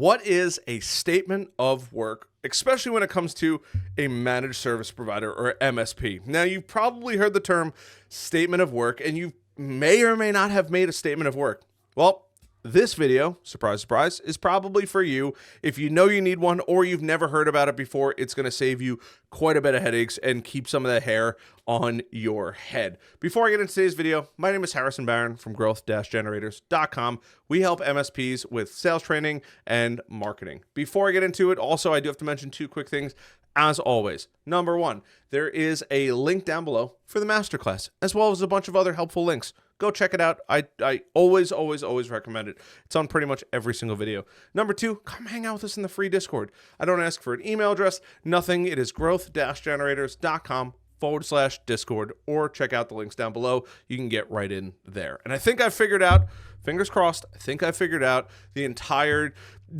What is a statement of work, especially when it comes to a managed service provider or MSP? Now, you've probably heard the term statement of work, and you may or may not have made a statement of work. Well, this video, surprise, surprise, is probably for you. If you know you need one or you've never heard about it before, it's going to save you quite a bit of headaches and keep some of the hair on your head. Before I get into today's video, my name is Harrison Barron from growth-generators.com. We help MSPs with sales training and marketing. Before I get into it, also, I do have to mention two quick things. As always, number one, there is a link down below for the masterclass, as well as a bunch of other helpful links. Go check it out. I always recommend it. It's on pretty much every single video. Number two, come hang out with us in the free Discord. I don't ask for an email address, nothing. It is growth-generators.com/Discord, or check out the links down below. You can get right in there. And I think I figured out, fingers crossed, I think I figured out the entire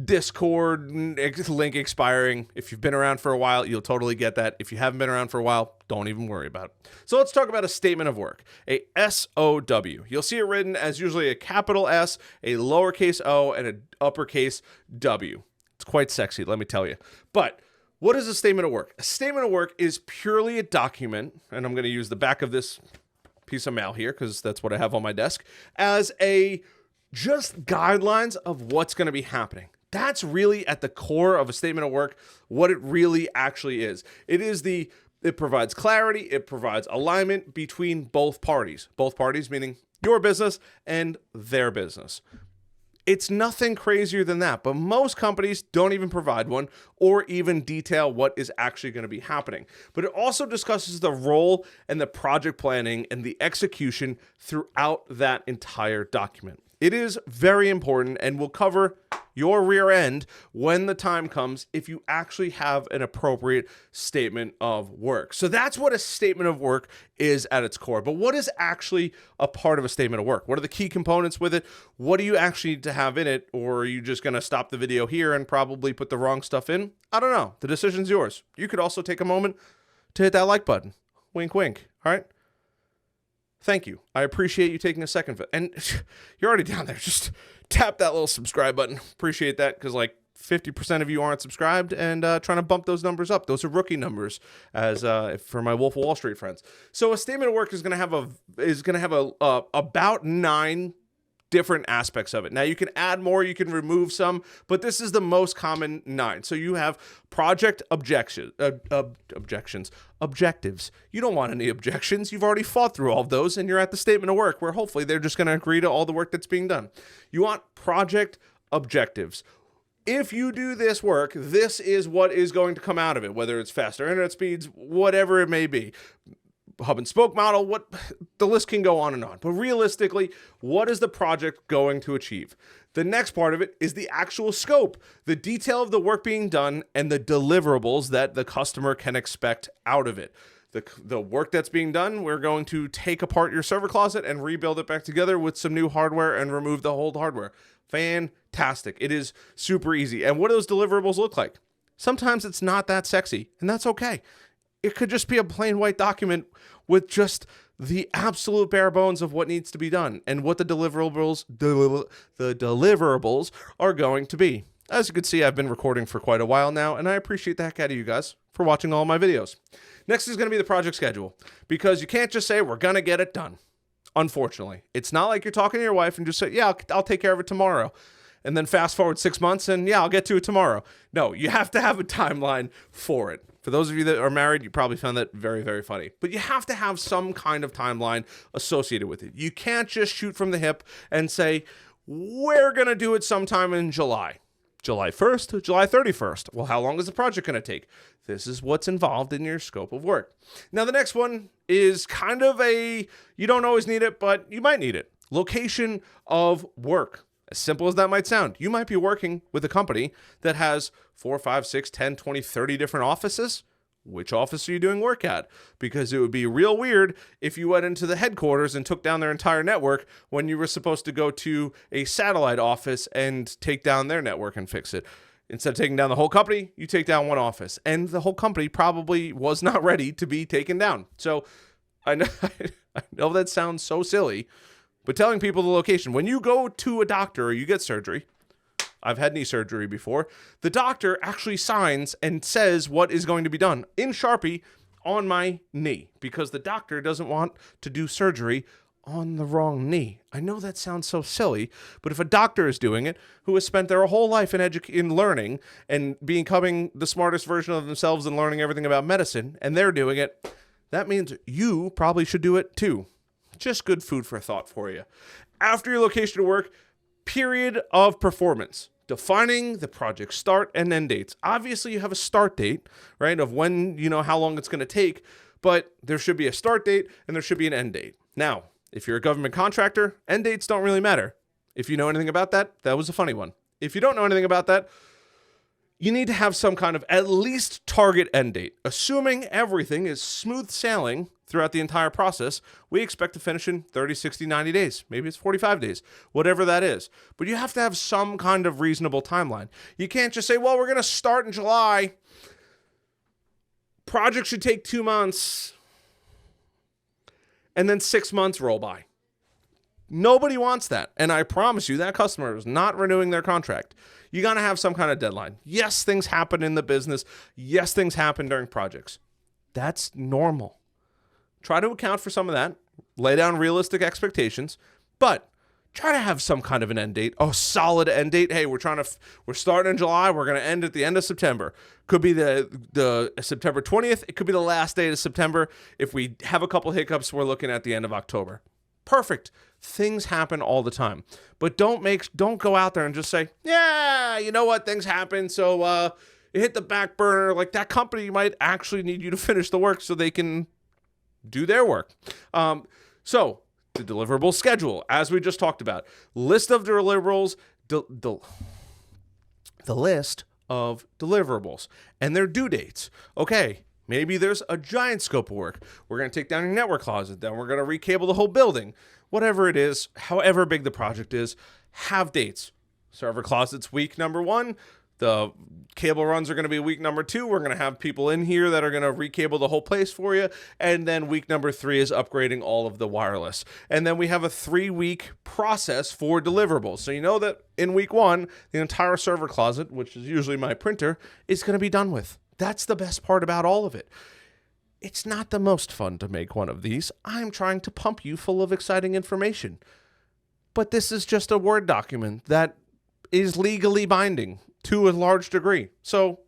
Discord link expiring. If you've been around for a while, you'll totally get that. If you haven't been around for a while, don't even worry about it. So let's talk about a statement of work, a SOW. You'll see it written as usually a capital S, a lowercase o, and an uppercase W. It's quite sexy, let me tell you. But what is a statement of work? A statement of work is purely a document, and I'm going to use the back of this piece of mail here because that's what I have on my desk, as a just guidelines of what's going to be happening. That's really at the core of a statement of work, what it really actually is. It provides clarity, it provides alignment between both parties meaning your business and their business. It's nothing crazier than that, but most companies don't even provide one or even detail what is actually going to be happening. But it also discusses the role and the project planning and the execution throughout that entire document. It is very important and will cover your rear end when the time comes if you actually have an appropriate statement of work. So that's what a statement of work is at its core. But what is actually a part of a statement of work? What are the key components with it? What do you actually need to have in it? Or are you just going to stop the video here and probably put the wrong stuff in? I don't know. The decision's yours. You could also take a moment to hit that like button. Wink, wink. All right? Thank you. I appreciate you taking a second. And you're already down there. Just tap that little subscribe button. Appreciate that because like 50% of you aren't subscribed and trying to bump those numbers up. Those are rookie numbers as for my Wolf of Wall Street friends. So a statement of work is going to have about 9 different aspects of it. Now you can add more, you can remove some, but this is the most common 9. So you have project objectives. You don't want any objections. You've already fought through all of those and you're at the statement of work where hopefully they're just going to agree to all the work that's being done. You want project objectives. If you do this work, this is what is going to come out of it, whether it's faster internet speeds, whatever it may be. Hub and spoke model, the list can go on and on. But realistically, what is the project going to achieve? The next part of it is the actual scope, the detail of the work being done, and the deliverables that the customer can expect out of it. The work that's being done, we're going to take apart your server closet and rebuild it back together with some new hardware and remove the old hardware. Fantastic. It is super easy. And what do those deliverables look like? Sometimes it's not that sexy, and that's okay. It could just be a plain white document with just the absolute bare bones of what needs to be done and what the deliverables are going to be. As you can see, I've been recording for quite a while now, and I appreciate the heck out of you guys for watching all my videos. Next is going to be the project schedule, because you can't just say, we're going to get it done. Unfortunately, it's not like you're talking to your wife and just say, yeah, I'll take care of it tomorrow. And then fast forward 6 months and yeah, I'll get to it tomorrow. No, you have to have a timeline for it. For those of you that are married, you probably found that very, very funny. But you have to have some kind of timeline associated with it. You can't just shoot from the hip and say, we're going to do it sometime in July. July 1st to July 31st. Well, how long is the project going to take? This is what's involved in your scope of work. Now, the next one is kind of you don't always need it, but you might need it. Location of work. As simple as that might sound, you might be working with a company that has 4, 5, 6, 10, 20, 30 different offices. Which office are you doing work at? Because it would be real weird if you went into the headquarters and took down their entire network when you were supposed to go to a satellite office and take down their network and fix it. Instead of taking down the whole company, you take down one office. And the whole company probably was not ready to be taken down. So I know that sounds so silly, but telling people the location, when you go to a doctor or you get surgery, I've had knee surgery before. The doctor actually signs and says what is going to be done in Sharpie on my knee because the doctor doesn't want to do surgery on the wrong knee. I know that sounds so silly, but if a doctor is doing it, who has spent their whole life in learning and becoming the smartest version of themselves and learning everything about medicine, and they're doing it, that means you probably should do it too. Just good food for thought for you. After your location of work, period of performance. Defining the project start and end dates. Obviously, you have a start date, right, of when, how long it's going to take, but there should be a start date and there should be an end date. Now, if you're a government contractor, end dates don't really matter. If you know anything about that, that was a funny one. If you don't know anything about that, you need to have some kind of at least target end date. Assuming everything is smooth sailing throughout the entire process, we expect to finish in 30, 60, 90 days. Maybe it's 45 days, whatever that is. But you have to have some kind of reasonable timeline. You can't just say, well, we're going to start in July. Project should take 2 months. And then 6 months roll by. Nobody wants that. And I promise you that customer is not renewing their contract. You got to have some kind of deadline. Yes, things happen in the business. Yes, things happen during projects. That's normal. Try to account for some of that. Lay down realistic expectations. But try to have some kind of an end date. A solid end date. Hey, we're starting in July. We're going to end at the end of September. Could be the September 20th. It could be the last day of September. If we have a couple hiccups, we're looking at the end of October. Perfect. Things happen all the time. But don't go out there and just say, yeah, you know what? Things happen. So it hit the back burner. Like that company might actually need you to finish the work so they can do their work. So the deliverable schedule, as we just talked about, list of deliverables, the list of deliverables and their due dates. Okay, maybe there's a giant scope of work. We're going to take down your network closet, then we're going to recable the whole building. Whatever it is, however big the project is, have dates. Server closets week number 1. The cable runs are going to be week number 2. We're going to have people in here that are going to recable the whole place for you. And then week number 3 is upgrading all of the wireless. And then we have a 3-week process for deliverables. So you know that in week 1, the entire server closet, which is usually my printer, is going to be done with. That's the best part about all of it. It's not the most fun to make one of these. I'm trying to pump you full of exciting information. But this is just a Word document that is legally binding to a large degree. So,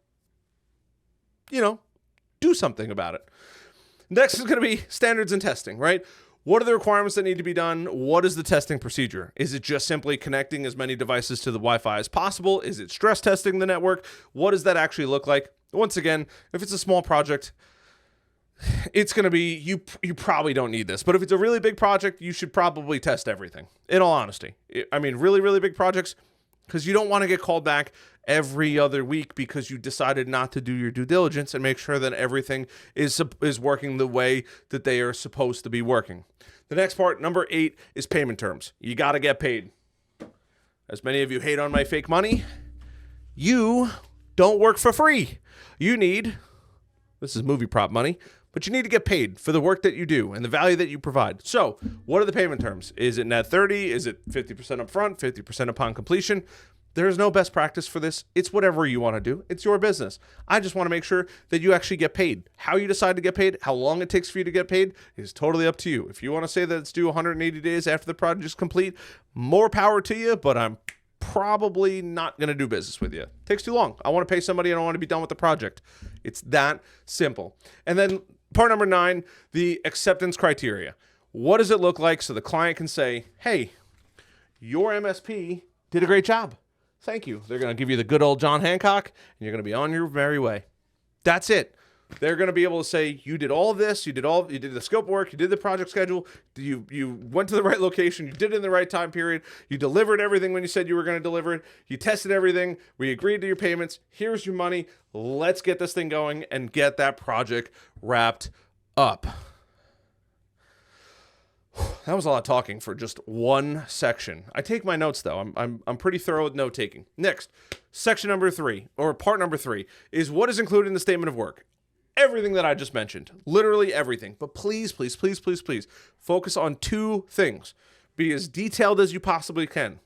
do something about it. Next is going to be standards and testing, right? What are the requirements that need to be done? What is the testing procedure? Is it just simply connecting as many devices to the Wi-Fi as possible? Is it stress testing the network? What does that actually look like? Once again, if it's a small project, it's going to be, you probably don't need this. But if it's a really big project, you should probably test everything, in all honesty. I mean, really, really big projects, because you don't want to get called back every other week because you decided not to do your due diligence and make sure that everything is working the way that they are supposed to be working. The next part, number 8, is payment terms. You got to get paid. As many of you hate on my fake money, you don't work for free. This is movie prop money, but you need to get paid for the work that you do and the value that you provide. So what are the payment terms? Is it net 30? Is it 50% upfront, 50% upon completion? There's no best practice for this. It's whatever you want to do. It's your business. I just want to make sure that you actually get paid. How you decide to get paid, how long it takes for you to get paid is totally up to you. If you want to say that it's due 180 days after the project is complete, more power to you, but I'm probably not going to do business with you. It takes too long. I want to pay somebody and I want to be done with the project. It's that simple. And then part number 9, the acceptance criteria. What does it look like so the client can say, hey, your MSP did a great job. Thank you. They're going to give you the good old John Hancock, and you're going to be on your merry way. That's it. They're going to be able to say, you did all of this, you did the scope work, you did the project schedule, you went to the right location, you did it in the right time period, you delivered everything when you said you were going to deliver it, you tested everything, we agreed to your payments, here's your money, let's get this thing going and get that project wrapped up. That was a lot of talking for just one section. I take my notes though. I'm pretty thorough with note taking. Next, section number 3, or part number 3, is what is included in the statement of work. Everything that I just mentioned, literally everything. But please, please, please, please, please focus on 2 things. Be as detailed as you possibly can.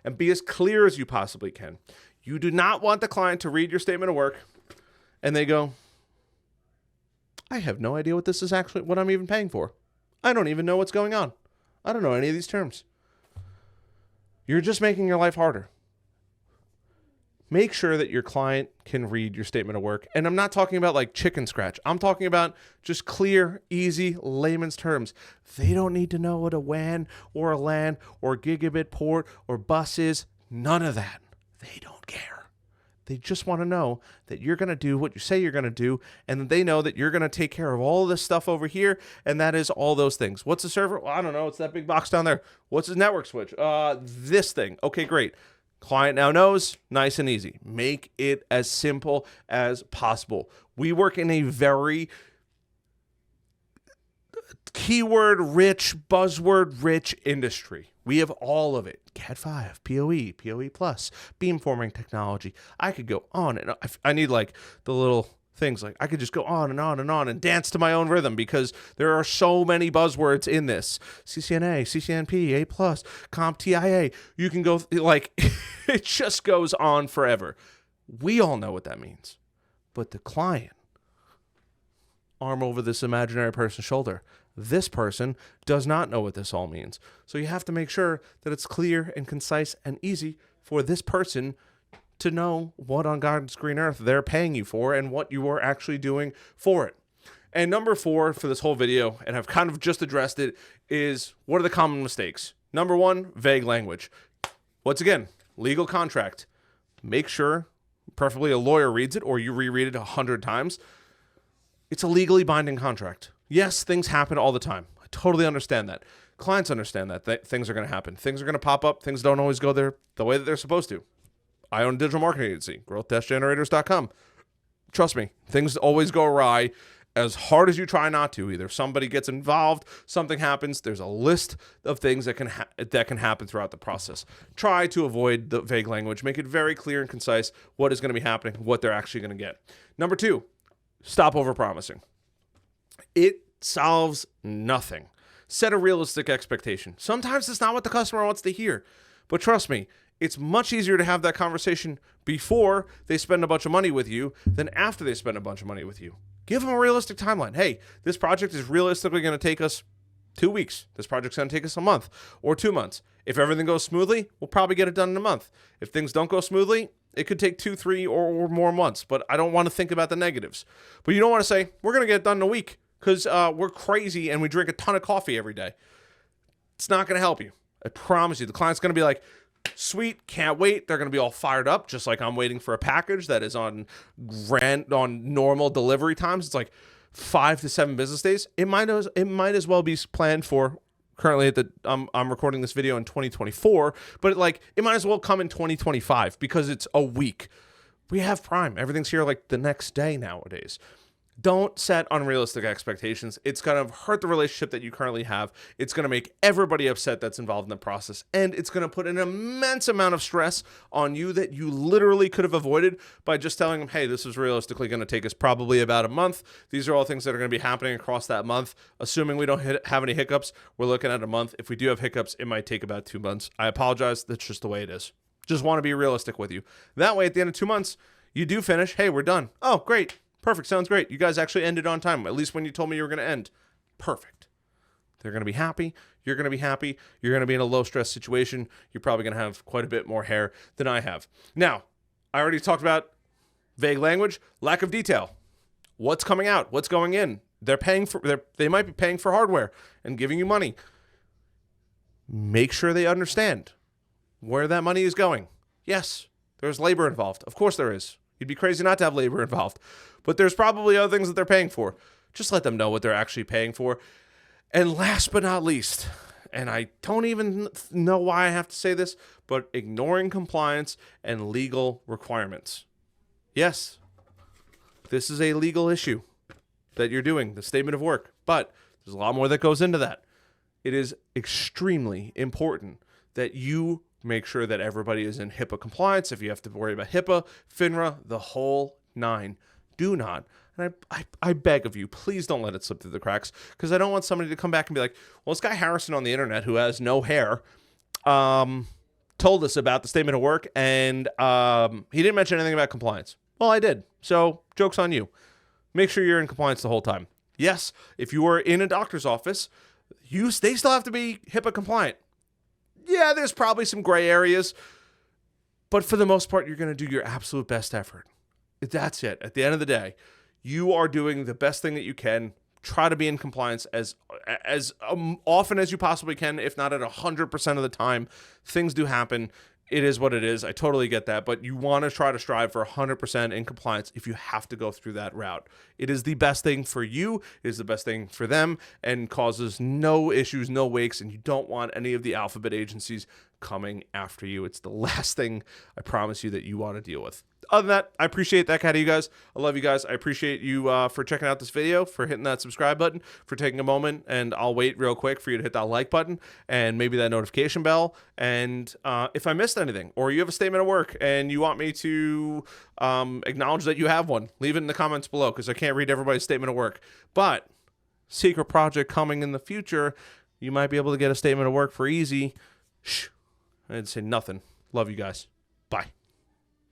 and be as clear as you possibly can. You do not want the client to read your statement of work and they go, I have no idea what this is actually, what I'm even paying for. I don't even know what's going on. I don't know any of these terms. You're just making your life harder. Make sure that your client can read your statement of work. And I'm not talking about like chicken scratch. I'm talking about just clear, easy, layman's terms. They don't need to know what a WAN or a LAN or gigabit port or bus is. None of that. They don't care. They just want to know that you're going to do what you say you're going to do, and that they know that you're going to take care of all this stuff over here, and that is all those things. What's a server? Well, I don't know. It's that big box down there. What's a network switch? This thing. Okay, great. Client now knows, nice and easy. Make it as simple as possible. We work in a very keyword-rich, buzzword-rich industry. We have all of it. Cat5, PoE, PoE+, beamforming technology. I could go on and on. I need like the little things. Like I could just go on and on and on and dance to my own rhythm because there are so many buzzwords in this. CCNA, CCNP, A+, CompTIA. You can go like it just goes on forever. We all know what that means. But the client, arm over this imaginary person's shoulder, this person does not know what this all means. So you have to make sure that it's clear and concise and easy for this person to know what on God's green earth they're paying you for and what you are actually doing for it. And number 4 for this whole video, and I've kind of just addressed it, is what are the common mistakes? Number 1, vague language. Once again, legal contract. Make sure, preferably a lawyer reads it or you reread it 100 times. It's a legally binding contract. Yes, things happen all the time. I totally understand that. Clients understand that things are going to happen. Things are going to pop up. Things don't always go there the way that they're supposed to. I own a digital marketing agency, growth-generators.com. Trust me, things always go awry as hard as you try not to. Either somebody gets involved, something happens, there's a list of things that can happen throughout the process. Try to avoid the vague language. Make it very clear and concise what is going to be happening, what they're actually going to get. Number 2, stop overpromising. It solves nothing. Set a realistic expectation. Sometimes it's not what the customer wants to hear, but trust me, it's much easier to have that conversation before they spend a bunch of money with you than after they spend a bunch of money with you. Give them a realistic timeline. Hey, this project is realistically going to take us 2 weeks. This project's going to take us a month or 2 months. If everything goes smoothly, we'll probably get it done in a month. If things don't go smoothly, it could take 2, 3, or more months, but I don't want to think about the negatives. But you don't want to say, we're going to get it done in a week because we're crazy and we drink a ton of coffee every day. It's not going to help you. I promise you. The client's going to be like, sweet, can't wait. They're going to be all fired up, just like I'm waiting for a package that is on normal delivery times. It's like 5 to 7 business days. It might as well be planned for. Currently, I'm recording this video in 2024, but it might as well come in 2025 because it's a week. We have Prime. Everything's here like the next day nowadays. Don't set unrealistic expectations. It's going to hurt the relationship that you currently have. It's going to make everybody upset that's involved in the process. And it's going to put an immense amount of stress on you that you literally could have avoided by just telling them, hey, this is realistically going to take us probably about a month. These are all things that are going to be happening across that month. Assuming we don't have any hiccups, we're looking at a month. If we do have hiccups, it might take about 2 months. I apologize. That's just the way it is. Just want to be realistic with you. That way, at the end of 2 months, you do finish. Hey, we're done. Oh, great. Perfect. Sounds great. You guys actually ended on time, at least when you told me you were going to end. Perfect. They're going to be happy. You're going to be happy. You're going to be in a low-stress situation. You're probably going to have quite a bit more hair than I have. Now, I already talked about vague language, lack of detail. What's coming out? What's going in? They might be paying for hardware and giving you money. Make sure they understand where that money is going. Yes, there's labor involved. Of course there is. You'd be crazy not to have labor involved. But there's probably other things that they're paying for. Just let them know what they're actually paying for. And last but not least, and I don't even know why I have to say this, but ignoring compliance and legal requirements. Yes, this is a legal issue that you're doing, the statement of work. But there's a lot more that goes into that. It is extremely important that you make sure that everybody is in HIPAA compliance. If you have to worry about HIPAA, FINRA, the whole 9, do not. And I beg of you, please don't let it slip through the cracks, because I don't want somebody to come back and be like, well, this guy Harrison on the internet who has no hair told us about the statement of work, and he didn't mention anything about compliance. Well, I did. So joke's on you. Make sure you're in compliance the whole time. Yes, if you are in a doctor's office, they still have to be HIPAA compliant. Yeah, there's probably some gray areas, but for the most part, you're going to do your absolute best effort. That's it. At the end of the day, you are doing the best thing that you can. Try to be in compliance as often as you possibly can, if not at 100% of the time. Things do happen. It is what it is. I totally get that, but you want to try to strive for 100% in compliance if you have to go through that route. It is the best thing for you. It is the best thing for them and causes no issues, no wakes, and you don't want any of the alphabet agencies coming after you. It's the last thing, I promise you, that you want to deal with. Other than that, I appreciate that kind of you guys. I love you guys. I appreciate you for checking out this video, for hitting that subscribe button, for taking a moment, and I'll wait real quick for you to hit that like button and maybe that notification bell. And if I missed anything, or you have a statement of work and you want me to acknowledge that you have one, leave it in the comments below, because I can't read everybody's statement of work. But secret project coming in the future, you might be able to get a statement of work for easy. Shh, I didn't say nothing. Love you guys. Bye.